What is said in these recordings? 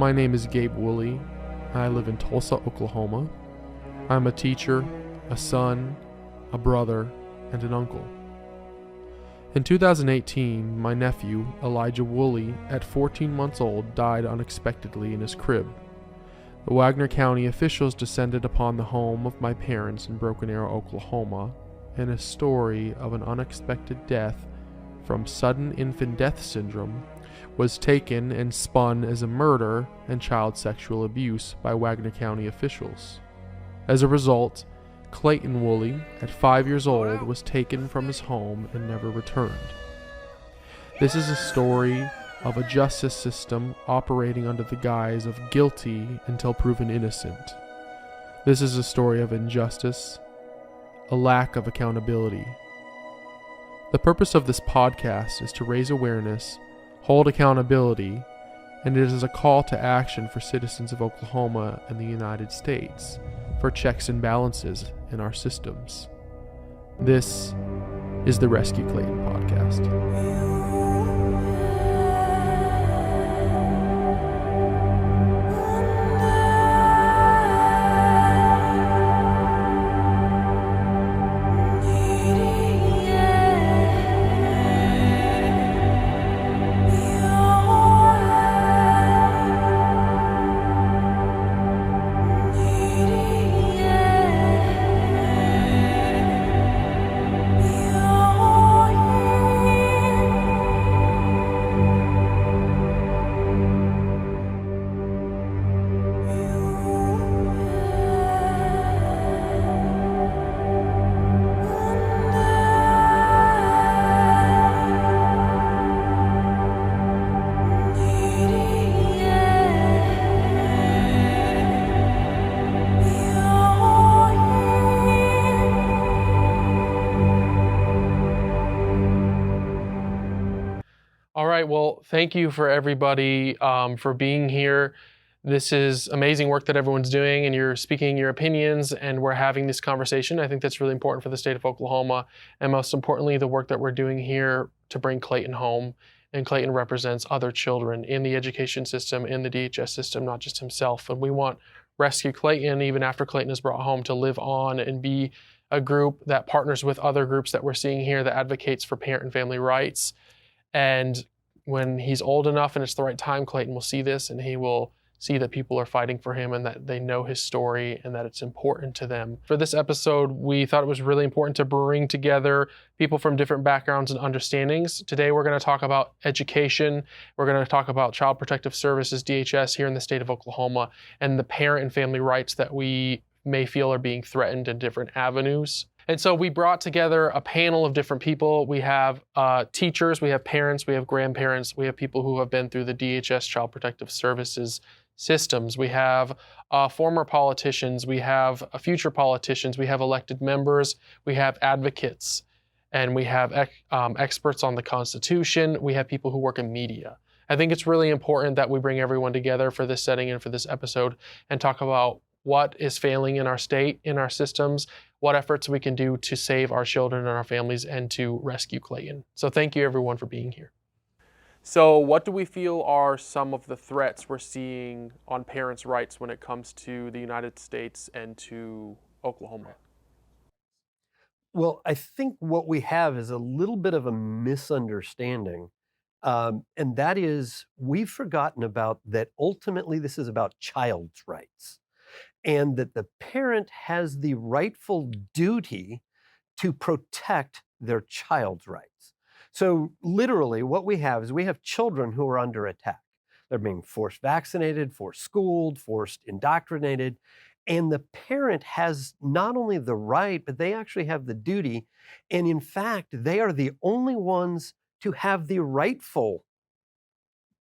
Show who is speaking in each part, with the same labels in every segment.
Speaker 1: My name is Gabe Woolley. I live in Tulsa, Oklahoma. I'm a teacher, a son, a brother, and an uncle. In 2018, my nephew, Elijah Woolley, at 14 months old, died unexpectedly in his crib. The Wagner County officials descended upon the home of my parents in Broken Arrow, Oklahoma, and a story of an unexpected death from sudden infant death syndrome was taken and spun as a murder and child sexual abuse by Wagner County officials. As a result, Clayton Wooley, at 5 years old, was taken from his home and never returned. This is a story of a justice system operating under the guise of guilty until proven innocent. This is a story of injustice, a lack of accountability. The purpose of this podcast is to raise awareness, hold accountability, and it is a call to action for citizens of Oklahoma and the United States for checks and balances in our systems. This is the Rescue Clayton podcast. All right, well, thank you for everybody for being here. This is amazing work that everyone's doing, and you're speaking your opinions, and we're having this conversation. I think that's really important for the state of Oklahoma, and most importantly, the work that we're doing here to bring Clayton home. And Clayton represents other children in the education system, in the DHS system, not just himself. And we want Rescue Clayton, even after Clayton is brought home, to live on and be a group that partners with other groups that we're seeing here that advocates for parent and family rights. And when he's old enough and it's the right time, Clayton will see this, and he will see that people are fighting for him and that they know his story and that it's important to them. For this episode, we thought it was really important to bring together people from different backgrounds and understandings. Today, we're going to talk about education. We're going to talk about Child Protective Services, DHS, here in the state of Oklahoma, and the parent and family rights that we may feel are being threatened in different avenues. And so we brought together a panel of different people. We have teachers, we have parents, we have grandparents, we have people who have been through the DHS Child Protective Services systems. We have former politicians, we have future politicians, we have elected members, we have advocates, and we have experts on the Constitution. We have people who work in media. I think it's really important that we bring everyone together for this setting and for this episode and talk about what is failing in our state, in our systems, what efforts we can do to save our children and our families and to rescue Clayton. So thank you everyone for being here. So what do we feel are some of the threats we're seeing on parents' rights when it comes to the United States and to Oklahoma?
Speaker 2: Well, I think what we have is a little bit of a misunderstanding. And that is, we've forgotten about that ultimately this is about child's rights, and that the parent has the rightful duty to protect their child's rights. So literally what we have is we have children who are under attack. They're being forced vaccinated, forced schooled, forced indoctrinated. And the parent has not only the right, but they actually have the duty. And in fact, they are the only ones to have the rightful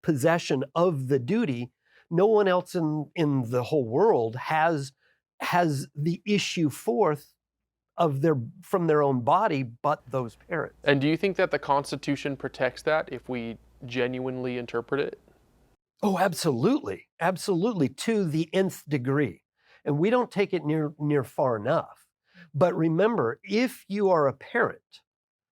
Speaker 2: possession of the duty. No one else in the whole world has the issue forth from their own body, but those parents.
Speaker 1: And do you think that the Constitution protects that if we genuinely interpret it?
Speaker 2: Oh, absolutely. Absolutely, to the nth degree. And we don't take it near far enough. But remember, if you are a parent,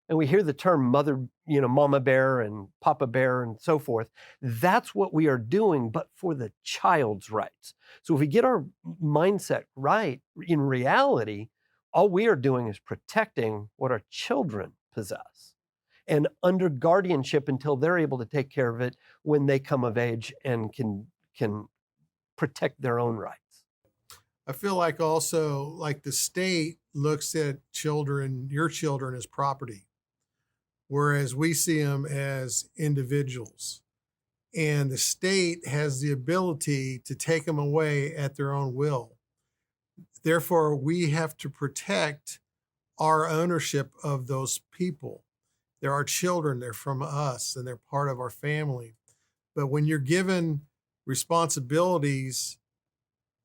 Speaker 2: and we hear the term mother, mama bear and papa bear and so forth. That's what we are doing, but for the child's rights. So if we get our mindset right, in reality, all we are doing is protecting what our children possess and under guardianship until they're able to take care of it when they come of age and can protect their own rights.
Speaker 3: I feel like also like the state looks at children, your children, as property, whereas we see them as individuals. And the state has the ability to take them away at their own will. Therefore, we have to protect our ownership of those people. They're our children, they're from us, and they're part of our family. But when you're given responsibilities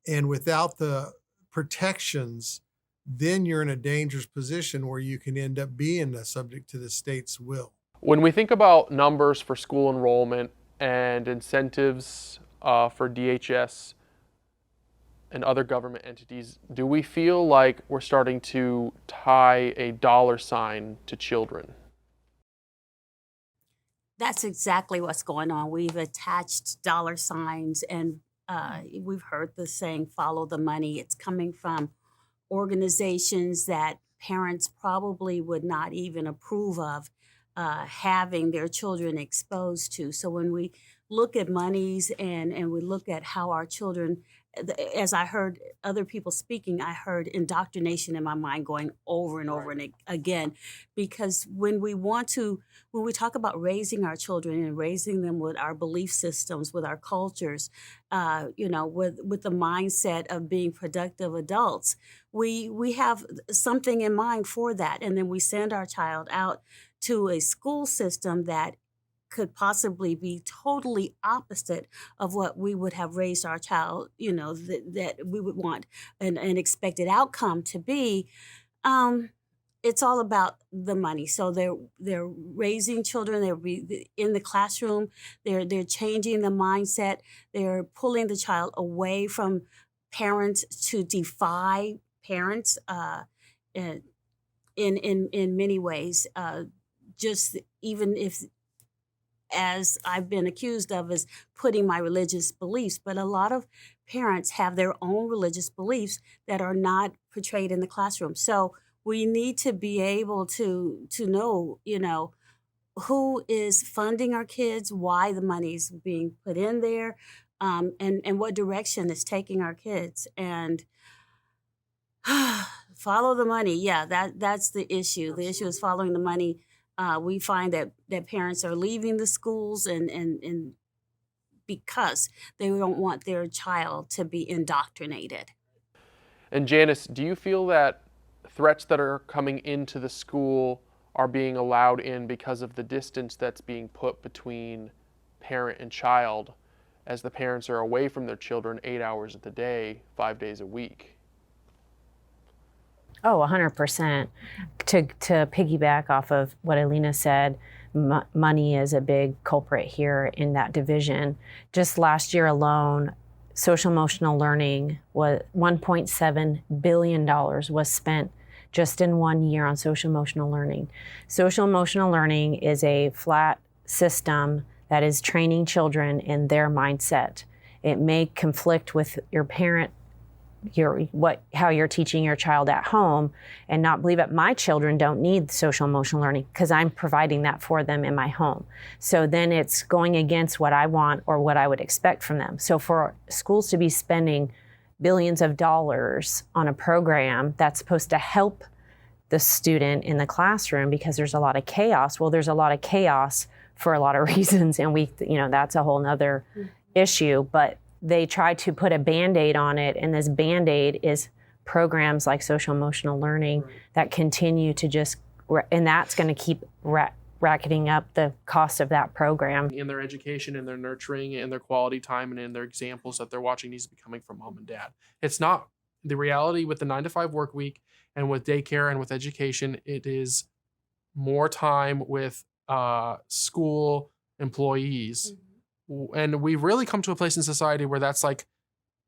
Speaker 3: and without the protections, then you're in a dangerous position where you can end up being subject to the state's will.
Speaker 1: When we think about numbers for school enrollment and incentives for DHS and other government entities, do we feel like we're starting to tie a dollar sign to children?
Speaker 4: That's exactly what's going on. We've attached dollar signs, and we've heard the saying, follow the money. It's coming from organizations that parents probably would not even approve of having their children exposed to. So when we look at monies and we look at how our children, as I heard other people speaking, I heard indoctrination in my mind going over and over and again, because when we talk about raising our children and raising them with our belief systems, with our cultures, with the mindset of being productive adults, we have something in mind for that. And then we send our child out to a school system that could possibly be totally opposite of what we would have raised our child, that we would want an expected outcome to be. It's all about the money. So they're raising children. They're in the classroom. They're changing the mindset. They're pulling the child away from parents to defy parents in many ways. Just even if, as I've been accused of, is putting my religious beliefs, but a lot of parents have their own religious beliefs that are not portrayed in the classroom. So we need to be able to know, who is funding our kids, why the money's being put in there, and what direction it's taking our kids. And follow the money. Yeah, that's the issue. The issue is following the money. We find that parents are leaving the schools and because they don't want their child to be indoctrinated.
Speaker 1: And Janice, do you feel that threats that are coming into the school are being allowed in because of the distance that's being put between parent and child, as the parents are away from their children 8 hours of the day, 5 days a week?
Speaker 5: Oh, 100%. To piggyback off of what Alina said, money is a big culprit here in that division. Just last year alone, social emotional learning was $1.7 billion was spent just in 1 year on social emotional learning. Social emotional learning is a flat system that is training children in their mindset. It may conflict with your parent, how you're teaching your child at home, and not believe it. My children don't need social emotional learning because I'm providing that for them in my home. So then it's going against what I want or what I would expect from them. So for schools to be spending billions of dollars on a program that's supposed to help the student in the classroom because there's a lot of chaos. Well, there's a lot of chaos for a lot of reasons, and that's a whole nother issue, but they try to put a Band-Aid on it, and this Band-Aid is programs like social emotional learning that continue to and that's going to keep racketing up the cost of that program.
Speaker 1: In their education, in their nurturing, in their quality time, and in their examples that they're watching needs to be coming from mom and dad. It's not the reality with the 9-to-5 work week and with daycare and with education. It is more time with school employees. And we've really come to a place in society where that's like,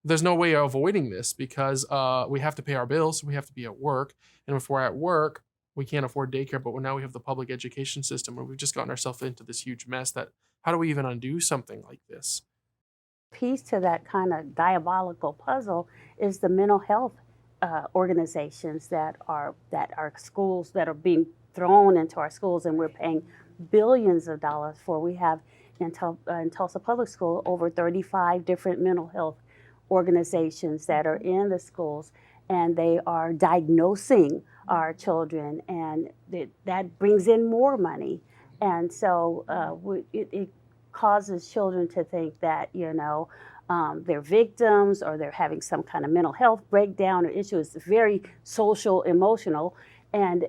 Speaker 1: there's no way of avoiding this because we have to pay our bills. We have to be at work. And if we're at work, we can't afford daycare, but now we have the public education system, and we've just gotten ourselves into this huge mess that how do we even undo something like this?
Speaker 4: Piece to that kind of diabolical puzzle is the mental health organizations that are schools that are being thrown into our schools, and we're paying billions of dollars for. We have in Tulsa Public School over 35 different mental health organizations that are in the schools, and they are diagnosing our children, and that brings in more money. And so it causes children to think that, they're victims or they're having some kind of mental health breakdown or issue. It's very social, emotional, and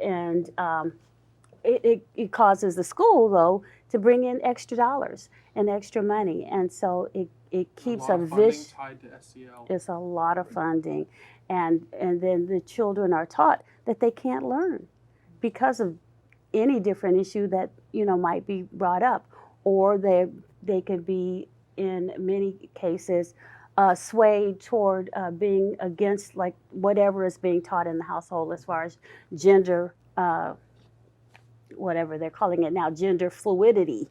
Speaker 4: it causes the school, though, to bring in extra dollars and extra money. And so it keeps a vicious,
Speaker 1: tied to SCL.
Speaker 4: it's a lot of funding. And then the children are taught that they can't learn because of any different issue that, might be brought up. Or they could be, in many cases, swayed toward being against like whatever is being taught in the household as far as gender, whatever they're calling it now, gender fluidity.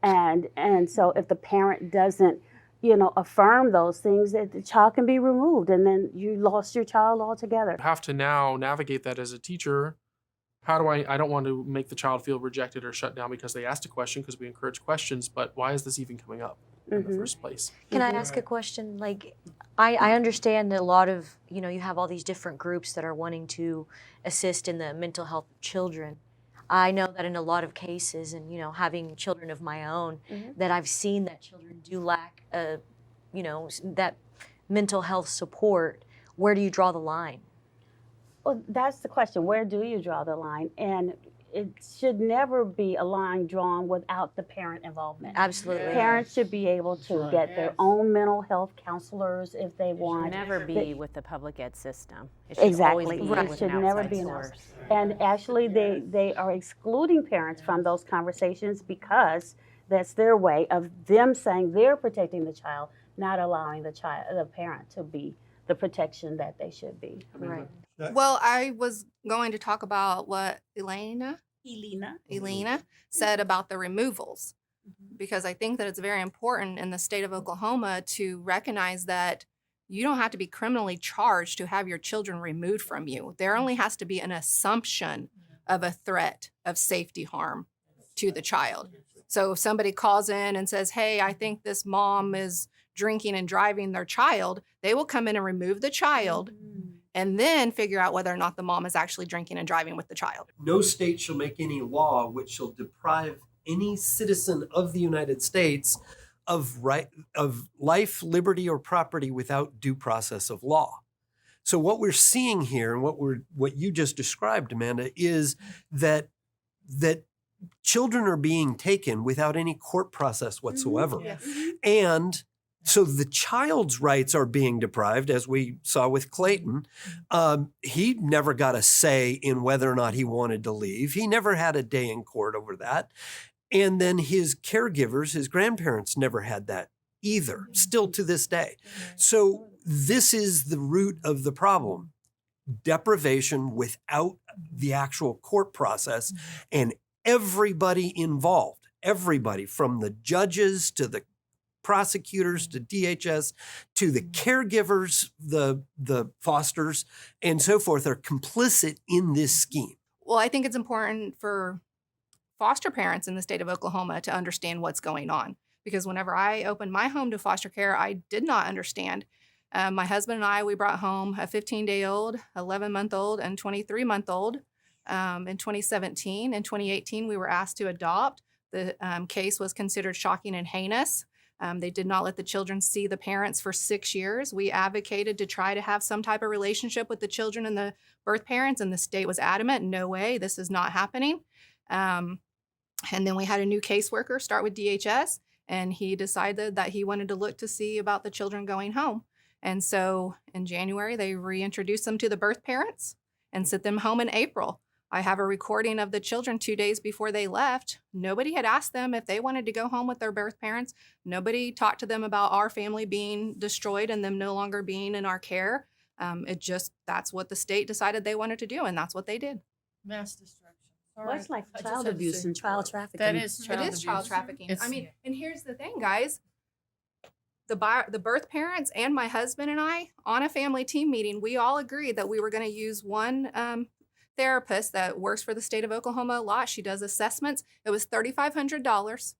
Speaker 4: And so if the parent doesn't, affirm those things, that the child can be removed, and then you lost your child altogether.
Speaker 1: I have to now navigate that as a teacher. How do I don't want to make the child feel rejected or shut down because they asked a question, because we encourage questions, but why is this even coming up in the first place?
Speaker 6: Can I ask a question? Like, I understand that a lot of, you have all these different groups that are wanting to assist in the mental health of children. I know that in a lot of cases, and, having children of my own, that I've seen that children do lack, that mental health support. Where do you draw the line?
Speaker 4: Well, that's the question. Where do you draw the line? And it should never be a line drawn without the parent involvement.
Speaker 6: Absolutely.
Speaker 4: Parents should be able to get their own mental health counselors if they want.
Speaker 5: It should never be with the public ed system. It should
Speaker 4: Exactly.
Speaker 5: always be
Speaker 4: It
Speaker 5: with
Speaker 4: should
Speaker 5: an
Speaker 4: never
Speaker 5: outside
Speaker 4: be an
Speaker 5: source.
Speaker 4: And actually, they are excluding parents from those conversations because that's their way of them saying they're protecting the child, not allowing the parent to be the protection that they should be.
Speaker 6: Right.
Speaker 7: Well, I was going to talk about what Elena said about the removals, because I think that it's very important in the state of Oklahoma to recognize that you don't have to be criminally charged to have your children removed from you. There only has to be an assumption of a threat of safety harm to the child. So if somebody calls in and says, hey, I think this mom is drinking and driving their child, they will come in and remove the child and then figure out whether or not the mom is actually drinking and driving with the child.
Speaker 2: No state shall make any law which shall deprive any citizen of the United States of life, liberty, or property without due process of law. So what we're seeing here, and what you just described, Amanda, is that children are being taken without any court process whatsoever.
Speaker 7: Yes.
Speaker 2: And so the child's rights are being deprived, as we saw with Clayton. He never got a say in whether or not he wanted to leave. He never had a day in court over that. And then his caregivers, his grandparents, never had that either, still to this day. So this is the root of the problem: deprivation without the actual court process. And everybody involved, everybody from the judges to the prosecutors to DHS to the caregivers, the fosters, and so forth, are complicit in this scheme.
Speaker 7: Well, I think it's important for foster parents in the state of Oklahoma to understand what's going on, because whenever I opened my home to foster care, I did not understand. My husband and I, we brought home a 15-day-old, 11-month-old, and 23-month-old in 2017. In 2018, we were asked to adopt. The case was considered shocking and heinous. They did not let the children see the parents for 6 years. We advocated to try to have some type of relationship with the children and the birth parents, and the state was adamant, no way, this is not happening. And then we had a new caseworker start with DHS, and he decided that he wanted to look to see about the children going home. And so in January, they reintroduced them to the birth parents and sent them home in April. I have a recording of the children 2 days before they left. Nobody had asked them if they wanted to go home with their birth parents. Nobody talked to them about our family being destroyed and them no longer being in our care. That's what the state decided they wanted to do, and that's what they did.
Speaker 8: Mass destruction.
Speaker 4: Well,
Speaker 8: Sorry.
Speaker 4: it's like
Speaker 8: I just
Speaker 4: child
Speaker 8: had to
Speaker 4: abuse
Speaker 8: say-
Speaker 4: and child trafficking.
Speaker 8: That is
Speaker 7: It
Speaker 8: child
Speaker 7: is child
Speaker 8: abuse.
Speaker 7: trafficking.
Speaker 8: It's-
Speaker 7: I mean, and here's the thing, guys. The birth parents and my husband and I, on a family team meeting, we all agreed that we were going to use one therapist that works for the state of Oklahoma a lot. She does assessments. It was $3,500.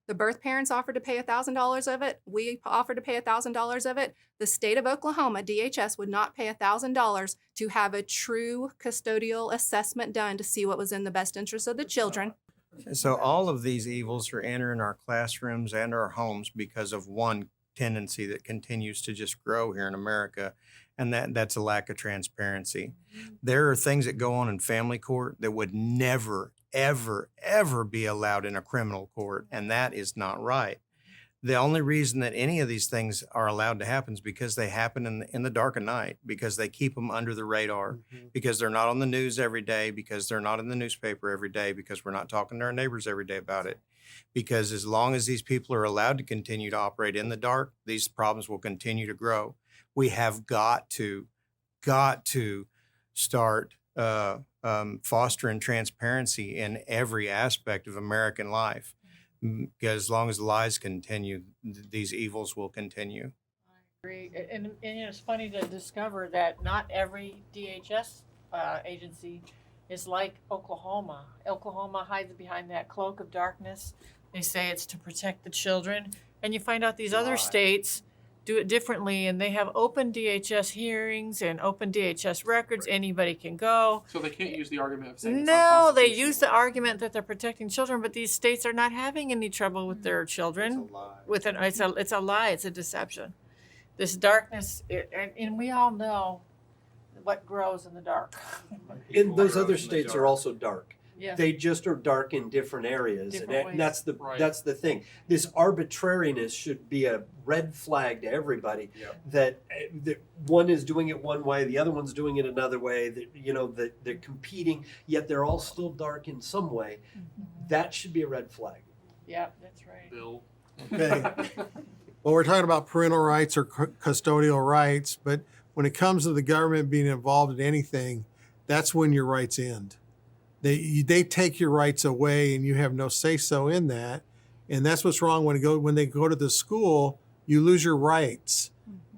Speaker 7: The birth parents offered to pay $1,000 of it. We offered to pay $1,000 of it. The state of Oklahoma, DHS, would not pay $1,000 to have a true custodial assessment done to see what was in the best interest of the children.
Speaker 9: So all of these evils are entering our classrooms and our homes because of one tendency that continues to just grow here in America, and that's a lack of transparency. There are things that go on in family court that would never, ever, ever be allowed in a criminal court, and that is not right. The only reason that any of these things are allowed to happen is because they happen in the dark of night, because they keep them under the radar, because they're not on the news every day, because they're not in the newspaper every day, because we're not talking to our neighbors every day about it. Because as long as these people are allowed to continue to operate in the dark, these problems will continue to grow. We have got to start fostering transparency in every aspect of American life. Because as long as lies continue, these evils will continue.
Speaker 8: I agree. And it's funny to discover that not every DHS agency is like Oklahoma. Oklahoma hides behind that cloak of darkness. They say it's to protect the children. And you find out these other states do it differently, and they have open DHS hearings and open DHS records. Anybody can go.
Speaker 1: So they can't use the argument of saying it's
Speaker 8: No, they
Speaker 1: unconstitutional.
Speaker 8: use the argument that they're protecting children, but these states are not having any trouble with their children. It's a lie. It's a deception. This darkness, and we all know what grows in the dark.
Speaker 2: And those other states are also dark.
Speaker 8: Yeah.
Speaker 2: They just are dark in different areas,
Speaker 8: Different
Speaker 2: and that's the
Speaker 1: Right.
Speaker 2: that's the thing. This arbitrariness should be a red flag to everybody. That one is doing it one way, the other one's doing it another way. That they're competing, yet they're all still dark in some way. That should be a red flag.
Speaker 8: Yeah, that's right.
Speaker 1: Bill.
Speaker 3: Okay. Well, we're talking about parental rights or custodial rights, but when it comes to the government being involved in anything, that's when your rights end. They take your rights away, and you have no say-so in that. And that's what's wrong when they go to the school. You lose your rights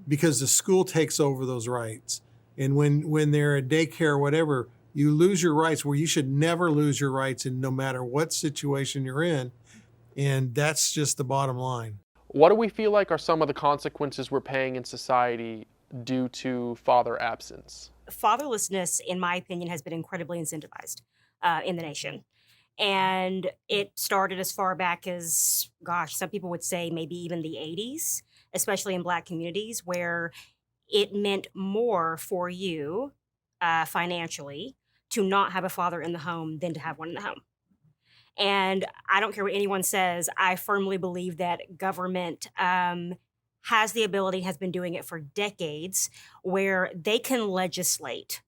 Speaker 3: because the school takes over those rights. And when they're at daycare or whatever, you lose your rights where you should never lose your rights in no matter what situation you're in. And that's just the bottom line.
Speaker 1: What do we feel like are some of the consequences we're paying in society due to father absence?
Speaker 10: Fatherlessness, in my opinion, has been incredibly incentivized in the nation. And it started as far back as, some people would say maybe even the 80s, especially in Black communities, where it meant more for you financially to not have a father in the home than to have one in the home. And I don't care what anyone says, I firmly believe that government has the ability, has been doing it for decades, where they can legislate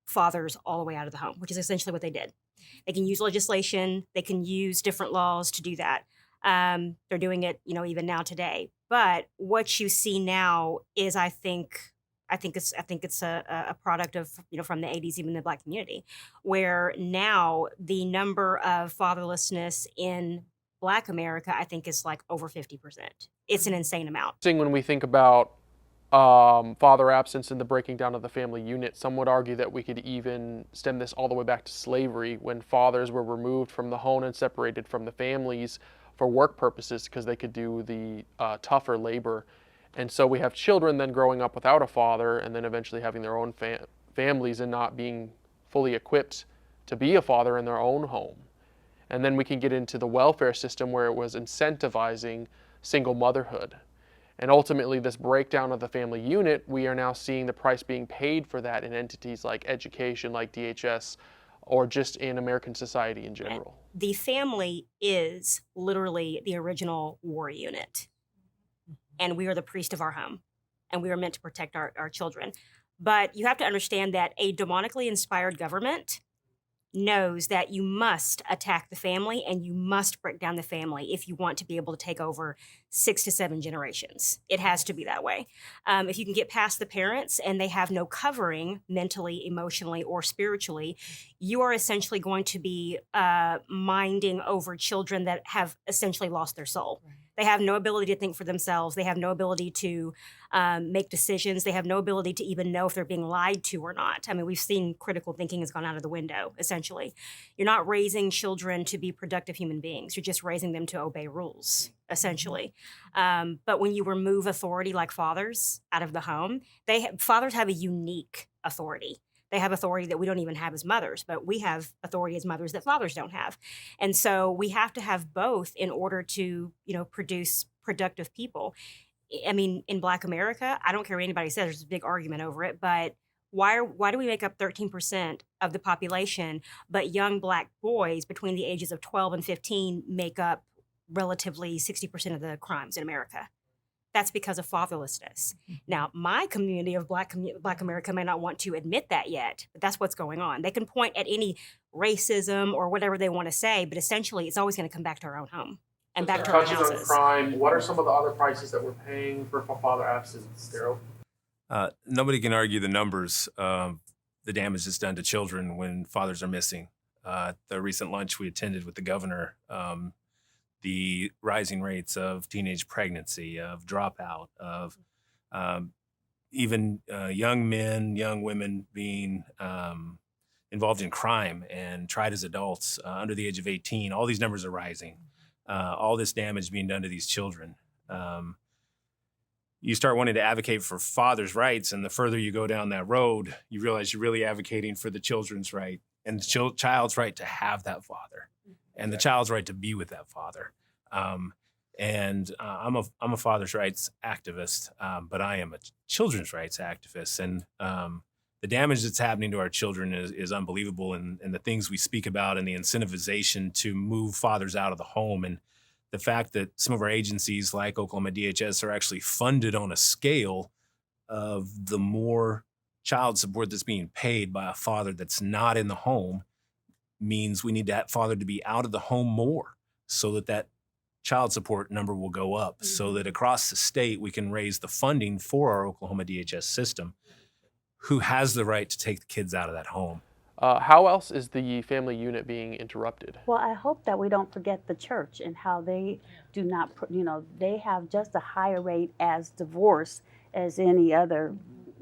Speaker 10: fathers all the way out of the home, which is essentially what they did. They can use legislation, they can use different laws to do that. They're doing it, even now today. But what you see now is, I think it's a product of, from the 80s, even the Black community, where now the number of fatherlessness in Black America, I think, is like over 50%. It's an insane amount.
Speaker 1: When we think about father absence and the breaking down of the family unit, some would argue that we could even stem this all the way back to slavery, when fathers were removed from the home and separated from the families for work purposes because they could do the tougher labor. And so we have children then growing up without a father and then eventually having their own families and not being fully equipped to be a father in their own home. And then we can get into the welfare system where it was incentivizing single motherhood. And ultimately, this breakdown of the family unit, we are now seeing the price being paid for that in entities like education, like DHS, or just in American society in general.
Speaker 10: The family is literally the original war unit. And we are the priest of our home. And we are meant to protect our children. But you have to understand that a demonically inspired government knows that you must attack the family and you must break down the family if you want to be able to take over 6 to 7 generations. It has to be that way. If you can get past the parents and they have no covering mentally, emotionally, or spiritually, you are essentially going to be minding over children that have essentially lost their soul. Right. They have no ability to think for themselves. They have no ability to make decisions. They have no ability to even know if they're being lied to or not. I mean, we've seen critical thinking has gone out of the window, essentially. You're not raising children to be productive human beings. You're just raising them to obey rules, essentially. But when you remove authority like fathers out of the home, fathers have a unique authority. They have authority that we don't even have as mothers, but we have authority as mothers that fathers don't have. And so we have to have both in order to, produce productive people. I mean, in Black America, I don't care what anybody says, there's a big argument over it, but why do we make up 13% of the population, but young Black boys between the ages of 12 and 15 make up relatively 60% of the crimes in America? That's because of fatherlessness. Now, my community of Black America may not want to admit that yet, but that's what's going on. They can point at any racism or whatever they want to say, but essentially it's always going to come back to our own home and back to our
Speaker 1: Touching on
Speaker 10: houses.
Speaker 1: crime, what are some of the other prices that we're paying for father absence, Darrell?
Speaker 11: Nobody can argue the numbers of the damage that's done to children when fathers are missing. The recent lunch we attended with the governor, the rising rates of teenage pregnancy, of dropout, of even young men, young women being involved in crime and tried as adults under the age of 18. All these numbers are rising. All this damage being done to these children. You start wanting to advocate for fathers' rights, and the further you go down that road, you realize you're really advocating for the children's right and the child's right to have that father, and the child's right to be with that father. I'm a father's rights activist, but I am a children's rights activist, and the damage that's happening to our children is unbelievable, and the things we speak about and the incentivization to move fathers out of the home, and the fact that some of our agencies like Oklahoma DHS are actually funded on a scale of the more child support that's being paid by a father that's not in the home means we need that father to be out of the home more so that child support number will go up, so that across the state we can raise the funding for our Oklahoma DHS system, who has the right to take the kids out of that home.
Speaker 1: How else is the family unit being interrupted?
Speaker 12: Well, I hope that we don't forget the church and how they do not, they have just a higher rate as divorce as any other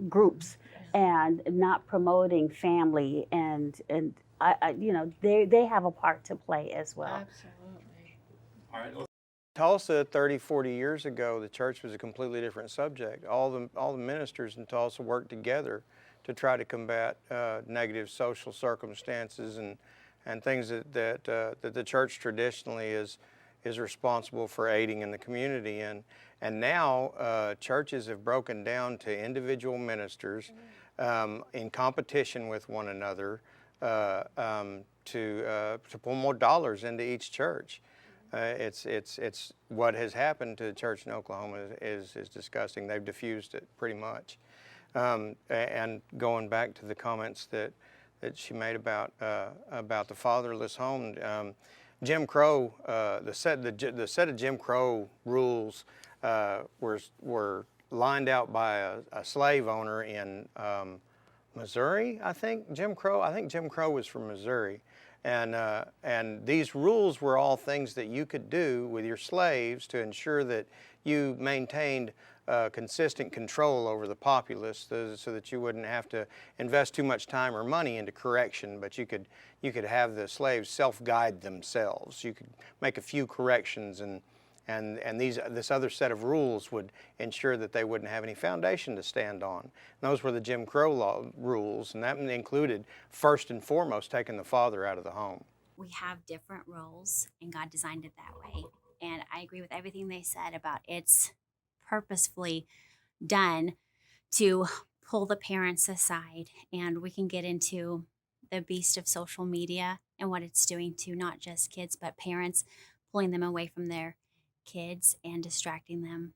Speaker 12: groups, and not promoting family, and they have a part to play as well.
Speaker 8: Absolutely.
Speaker 9: All right. Tulsa 30, 40 years ago, the church was a completely different subject. All the ministers in Tulsa worked together to try to combat negative social circumstances and things that the church traditionally is responsible for aiding in the community. And now churches have broken down to individual ministers in competition with one another to pull more dollars into each church. It's what has happened to the church in Oklahoma is disgusting. They've diffused it pretty much. And going back to the comments that she made about the fatherless home, Jim Crow, the set of Jim Crow rules were lined out by a slave owner in Missouri. I think Jim Crow was from Missouri, and these rules were all things that you could do with your slaves to ensure that you maintained consistent control over the populace, so that you wouldn't have to invest too much time or money into correction, but you could have the slaves self-guide themselves. You could make a few corrections, and this other set of rules would ensure that they wouldn't have any foundation to stand on. And those were the Jim Crow law rules, and that included first and foremost taking the father out of the home.
Speaker 13: We have different roles, and God designed it that way. And I agree with everything they said about it's purposefully done to pull the parents aside, and we can get into the beast of social media and what it's doing to not just kids but parents, pulling them away from their kids and distracting them.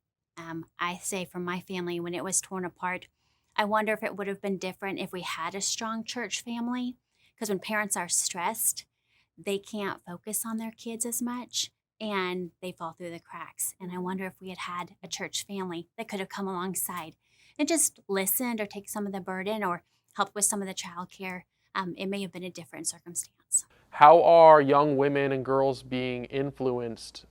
Speaker 13: I say from my family, when it was torn apart, I wonder if it would have been different if we had a strong church family, Because when parents are stressed, they can't focus on their kids as much and they fall through the cracks. And I wonder if we had had a church family that could have come alongside and just listened or take some of the burden or helped with some of the childcare. It may have been a different circumstance.
Speaker 1: How are young women and girls being influenced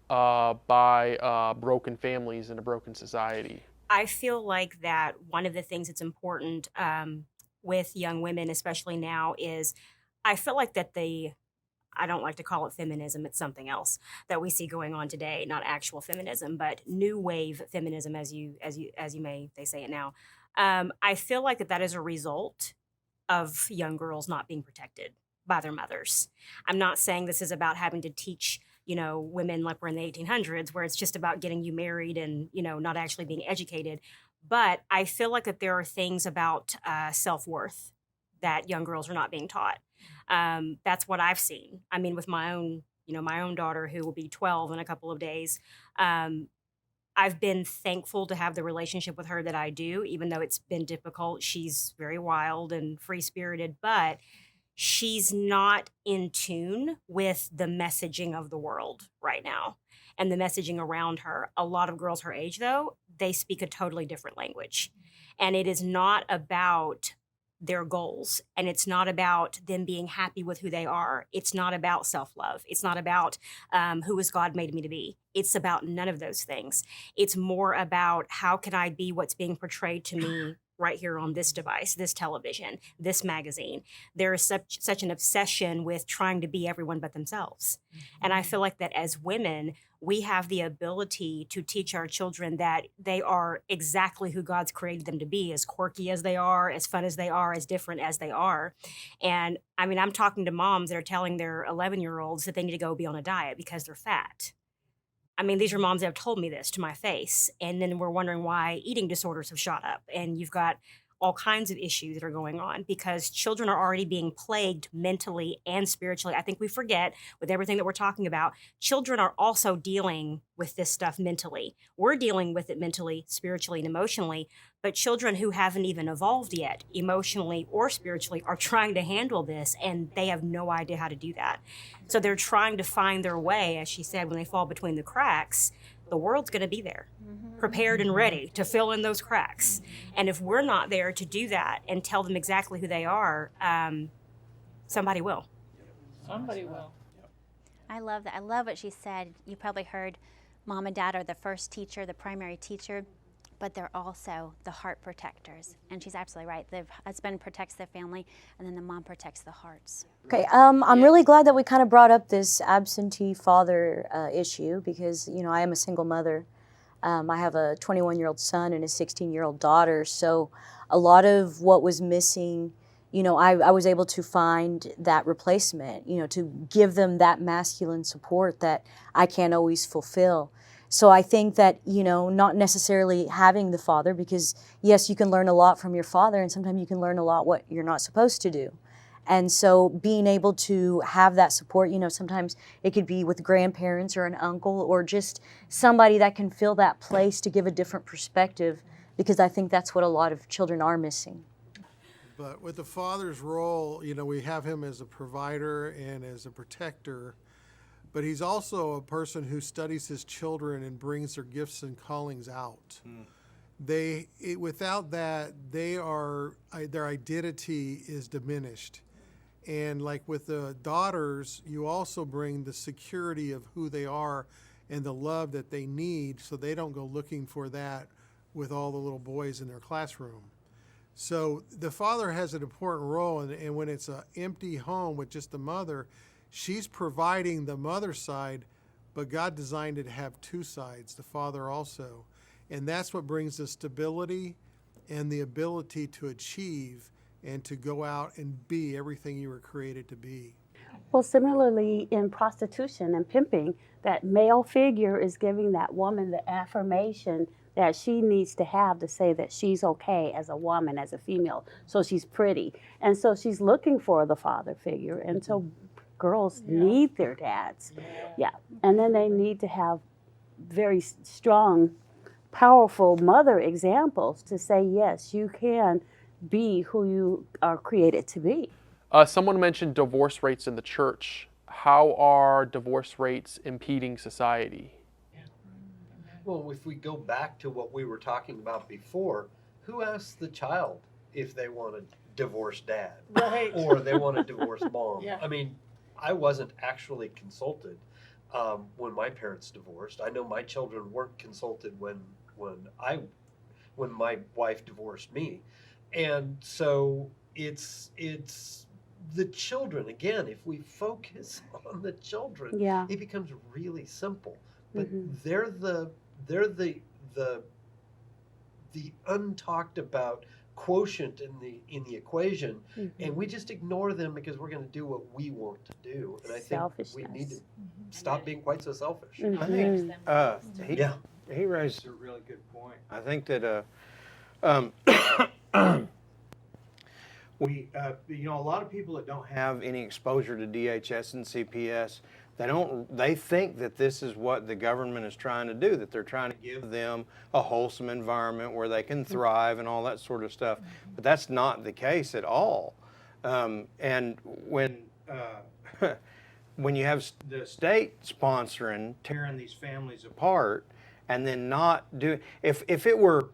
Speaker 1: by broken families in a broken society?
Speaker 10: I feel like that one of the things that's important with young women, especially now, is I feel like that I don't like to call it feminism, it's something else that we see going on today, not actual feminism, but new wave feminism, as you may they say it now. I feel like that is a result of young girls not being protected by their mothers. I'm not saying this is about having to teach, women like we're in the 1800s, where it's just about getting you married and, not actually being educated. But I feel like that there are things about self-worth that young girls are not being taught. That's what I've seen. I mean, with my own daughter who will be 12 in a couple of days. I've been thankful to have the relationship with her that I do, even though it's been difficult. She's very wild and free-spirited, but she's not in tune with the messaging of the world right now and the messaging around her. A lot of girls her age, though, they speak a totally different language. And it is not about their goals, and it's not about them being happy with who they are. It's not about self-love. It's not about who has God made me to be. It's about none of those things. It's more about how can I be what's being portrayed to me right here on this device, this television, this magazine. There is such an obsession with trying to be everyone but themselves. And I feel like that as women, we have the ability to teach our children that they are exactly who God's created them to be, as quirky as they are, as fun as they are, as different as they are. And I mean, I'm talking to moms that are telling their 11-year-olds that they need to go be on a diet because they're fat. I mean, these are moms that have told me this to my face. And then we're wondering why eating disorders have shot up. And you've got all kinds of issues that are going on because children are already being plagued mentally and spiritually. I think we forget with everything that we're talking about, children are also dealing with this stuff mentally. We're dealing with it mentally, spiritually, and emotionally, but children who haven't even evolved yet, emotionally or spiritually, are trying to handle this, and they have no idea how to do that. So they're trying to find their way, as she said, when they fall between the cracks. The world's going to be there, prepared and ready to fill in those cracks. And if we're not there to do that and tell them exactly who they are, somebody will.
Speaker 8: Somebody will.
Speaker 13: I love that. I love what she said. You probably heard mom and dad are the first teacher, the primary teacher, but they're also the heart protectors. And she's absolutely right. The husband protects the family, and then the mom protects the hearts.
Speaker 6: Okay, I'm really glad that we kind of brought up this absentee father issue because, I am a single mother. I have a 21-year-old son and a 16-year-old daughter. So a lot of what was missing, I was able to find that replacement, to give them that masculine support that I can't always fulfill. So I think that, not necessarily having the father, because yes, you can learn a lot from your father, and sometimes you can learn a lot what you're not supposed to do. And so being able to have that support, sometimes it could be with grandparents or an uncle or just somebody that can fill that place to give a different perspective, because I think that's what a lot of children are missing.
Speaker 3: But with the father's role, we have him as a provider and as a protector, but he's also a person who studies his children and brings their gifts and callings out. Without that, their identity is diminished. And like with the daughters, you also bring the security of who they are and the love that they need, so they don't go looking for that with all the little boys in their classroom. So the father has an important role, and when it's an empty home with just the mother, she's providing the mother side, but God designed it to have two sides, the father also. And that's what brings the stability and the ability to achieve and to go out and be everything you were created to be.
Speaker 12: Well, similarly in prostitution and pimping, that male figure is giving that woman the affirmation that she needs to have to say that she's okay as a woman, as a female. So she's pretty. And so she's looking for the father figure. And so girls need their dads. Yeah. And then they need to have very strong, powerful mother examples to say, yes, you can be who you are created to be.
Speaker 1: Someone mentioned divorce rates in the church. How are divorce rates impeding society?
Speaker 2: Well, if we go back to what we were talking about before, who asks the child if they want a divorced dad?
Speaker 8: Right.
Speaker 2: Or they want a divorced mom?
Speaker 8: Yeah.
Speaker 2: I mean, I wasn't actually consulted when my parents divorced. I know my children weren't consulted when my wife divorced me. And so it's the children. Again, if we focus on the children,
Speaker 12: Yeah.
Speaker 2: it becomes really simple. But
Speaker 12: Mhm.
Speaker 2: they're the untalked about quotient in the equation, and we just ignore them because we're going to do what we want to do. And I think we need to
Speaker 12: Selfishness.
Speaker 2: stop being quite so selfish.
Speaker 9: I think
Speaker 2: Yeah.
Speaker 9: he raised a really good point. I think that we, a lot of people that don't have any exposure to DHS and CPS, they think that this is what the government is trying to do, that they're trying to give them a wholesome environment where they can thrive and all that sort of stuff. But that's not the case at all. And when you have the state sponsoring, tearing these families apart, and then not doing, if it were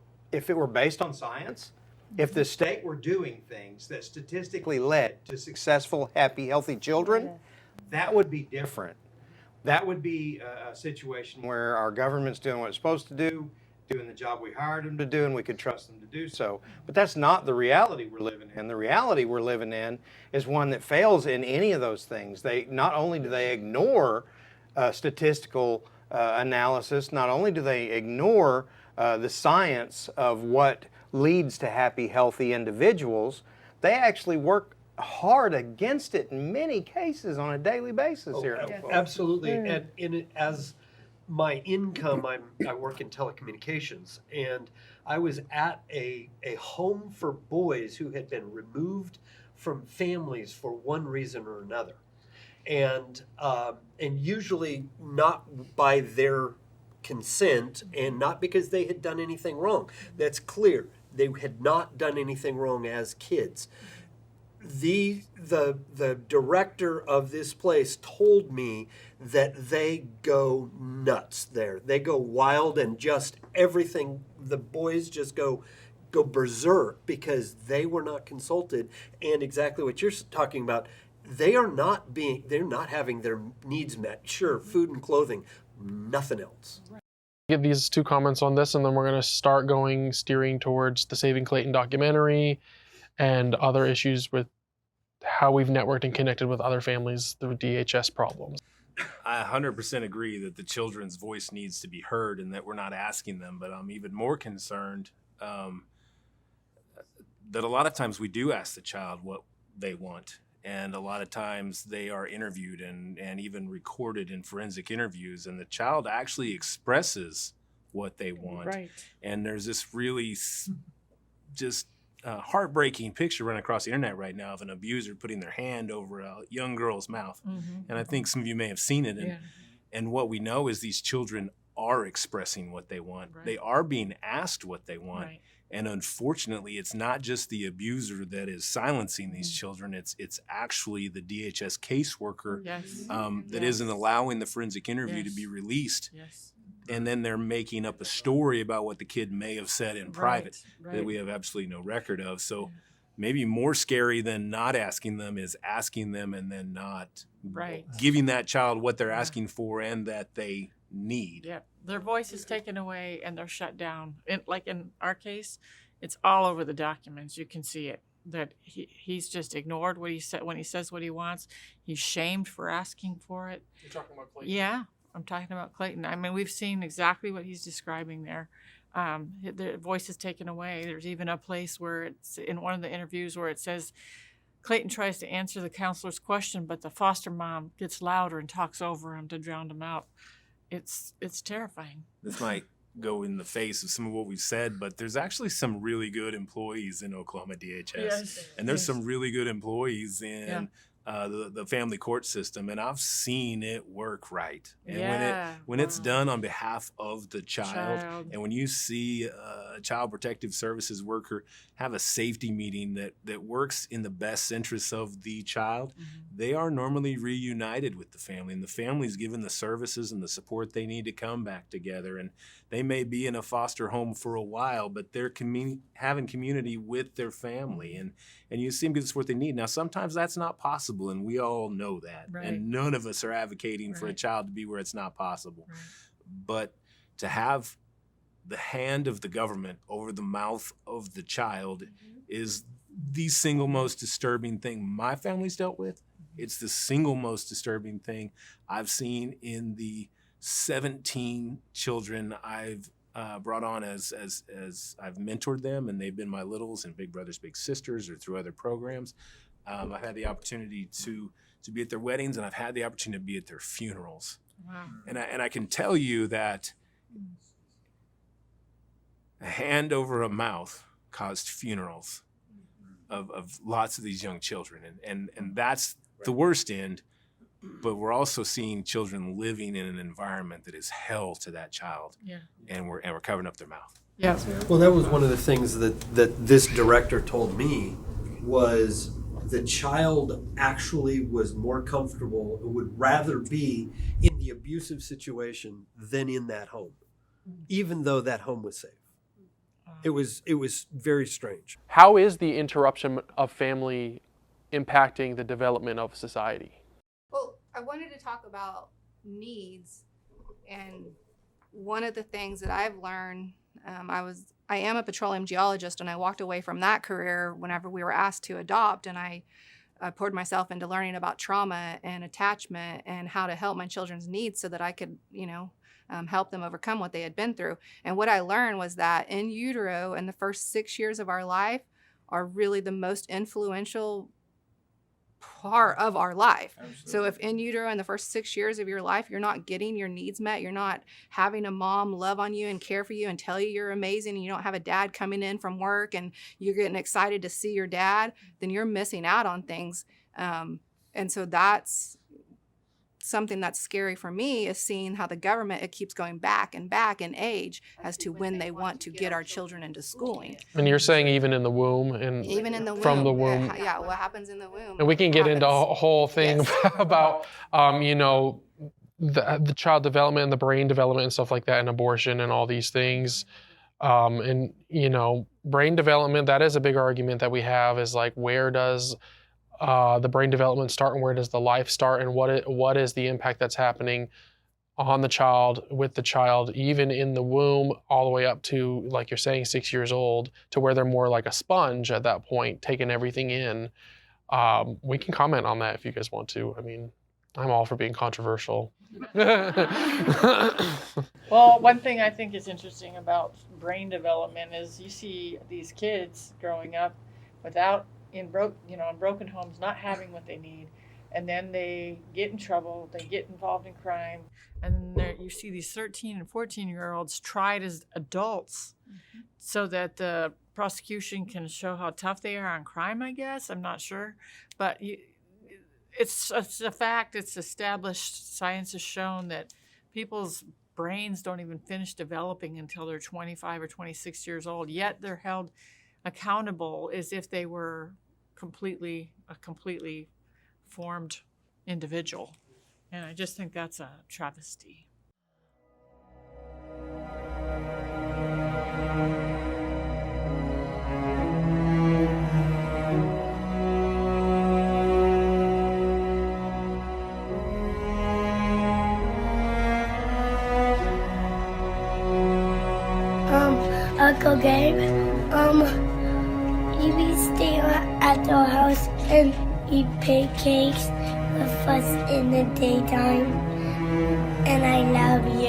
Speaker 9: based on science, if the state were doing things that statistically led to successful, happy, healthy children, that would be different. That would be a situation where our government's doing what it's supposed to do, doing the job we hired them to do, and we could trust them to do so. But that's not the reality we're living in. The reality we're living in is one that fails in any of those things. Not only do they ignore statistical analysis, not only do they ignore the science of what leads to happy, healthy individuals, they actually work hard against it in many cases on a daily basis here.
Speaker 2: Absolutely. And as my income, I work in telecommunications, and I was at a home for boys who had been removed from families for one reason or another, and usually not by their consent and not because they had done anything wrong. That's clear. They had not done anything wrong as kids. The director of this place told me that they go nuts there. They go wild, and just everything, the boys just go berserk because they were not consulted. And exactly what you're talking about, they're not having their needs met. Sure, food and clothing, nothing else.
Speaker 1: Get these two comments on this, and then we're going to start steering towards the Saving Clayton documentary and other issues with how we've networked and connected with other families through DHS problems.
Speaker 11: I 100% agree that the children's voice needs to be heard and that we're not asking them, but I'm even more concerned that a lot of times we do ask the child what they want. And a lot of times they are interviewed and even recorded in forensic interviews, and the child actually expresses what they want.
Speaker 8: Right.
Speaker 11: And there's this really just heartbreaking picture running across the internet right now of an abuser putting their hand over a young girl's mouth.
Speaker 8: Mm-hmm.
Speaker 11: And I think some of you may have seen it. And what we know is these children are expressing what they want.
Speaker 8: Right.
Speaker 11: They are being asked what they want.
Speaker 8: Right.
Speaker 11: And unfortunately, it's not just the abuser that is silencing these children. It's actually the DHS caseworker that isn't allowing the forensic interview to be released.
Speaker 8: Yes.
Speaker 11: And then they're making up a story about what the kid may have said in private that we have absolutely no record of. So maybe more scary than not asking them is asking them and then not giving that child what they're asking for and that they need.
Speaker 8: Yeah, their voice is taken away and they're shut down. Like in our case, it's all over the documents. You can see it, that he's just ignored what he said when he says what he wants. He's shamed for asking for it.
Speaker 1: You're talking about Clayton?
Speaker 8: Yeah, I'm talking about Clayton. I mean, we've seen exactly what he's describing there. The voice is taken away. There's even a place where it's in one of the interviews where it says Clayton tries to answer the counselor's question, but the foster mom gets louder and talks over him to drown him out. It's terrifying.
Speaker 11: This might go in the face of some of what we've said, but there's actually some really good employees in Oklahoma DHS.
Speaker 8: Yes.
Speaker 11: And there's some really good employees in the family court system, and I've seen it work right. And
Speaker 8: Yeah.
Speaker 11: when it's done on behalf of the child, and when you see a child protective services worker have a safety meeting that works in the best interests of the child, they are normally reunited with the family, and the family's given the services and the support they need to come back together. And they may be in a foster home for a while, but they're having community with their family, and you see them get the support they need. Now, sometimes that's not possible, and we all know that.
Speaker 8: Right.
Speaker 11: And none of us are advocating for a child to be where it's not possible.
Speaker 8: Right.
Speaker 11: But to have the hand of the government over the mouth of the child is the single most disturbing thing my family's dealt with. It's the single most disturbing thing I've seen in the 17 children I've brought on as I've mentored them, and they've been my littles and Big Brothers Big Sisters or through other programs. I've had the opportunity to be at their weddings, and I've had the opportunity to be at their funerals.
Speaker 8: Wow.
Speaker 11: And I can tell you that a hand over a mouth caused funerals of lots of these young children, and that's the worst end. But we're also seeing children living in an environment that is hell to that child, and we're covering up their mouth.
Speaker 8: Yes.
Speaker 2: Well, that was one of the things that this director told me was the child actually was more comfortable, would rather be in the abusive situation than in that home, even though that home was safe. It was very strange.
Speaker 1: How is the interruption of family impacting the development of society?
Speaker 7: Well, I wanted to talk about needs, and one of the things that I've learned, I am a petroleum geologist, and I walked away from that career whenever we were asked to adopt, and I poured myself into learning about trauma and attachment and how to help my children's needs so that I could, help them overcome what they had been through. And what I learned was that in utero and the first 6 years of our life are really the most influential part of our life. Absolutely. So if in utero in the first 6 years of your life, you're not getting your needs met, you're not having a mom love on you and care for you and tell you you're amazing, and you don't have a dad coming in from work and you're getting excited to see your dad, then you're missing out on things. And so that's something that's scary for me, is seeing how the government, it keeps going back and back in age as to when they want to get our children into schooling.
Speaker 1: And you're saying even in the womb, and
Speaker 7: even in the womb,
Speaker 1: from the womb.
Speaker 7: Yeah, what happens in the womb.
Speaker 1: And we can get into a whole thing about, the child development and the brain development and stuff like that, and abortion and all these things. Brain development, that is a big argument that we have, is like, where does the brain development start and where does the life start, and what is the impact that's happening on the child, with the child, even in the womb, all the way up to, like you're saying, 6 years old, to where they're more like a sponge at that point, taking everything in. We can comment on that if you guys want to. I mean, I'm all for being controversial.
Speaker 8: Well, one thing I think is interesting about brain development is you see these kids growing up in broken homes, not having what they need, and then they get in trouble, they get involved in crime, and then you see these 13 and 14-year-olds tried as adults, so that the prosecution can show how tough they are on crime, I guess. I'm not sure, but it's a fact. It's established. Science has shown that people's brains don't even finish developing until they're 25 or 26 years old, yet they're held accountable as if they were a completely formed individual. And I just think that's a travesty.
Speaker 14: Uncle Gabe, you be staying at the house and eat pancakes with us in the daytime, and I love you.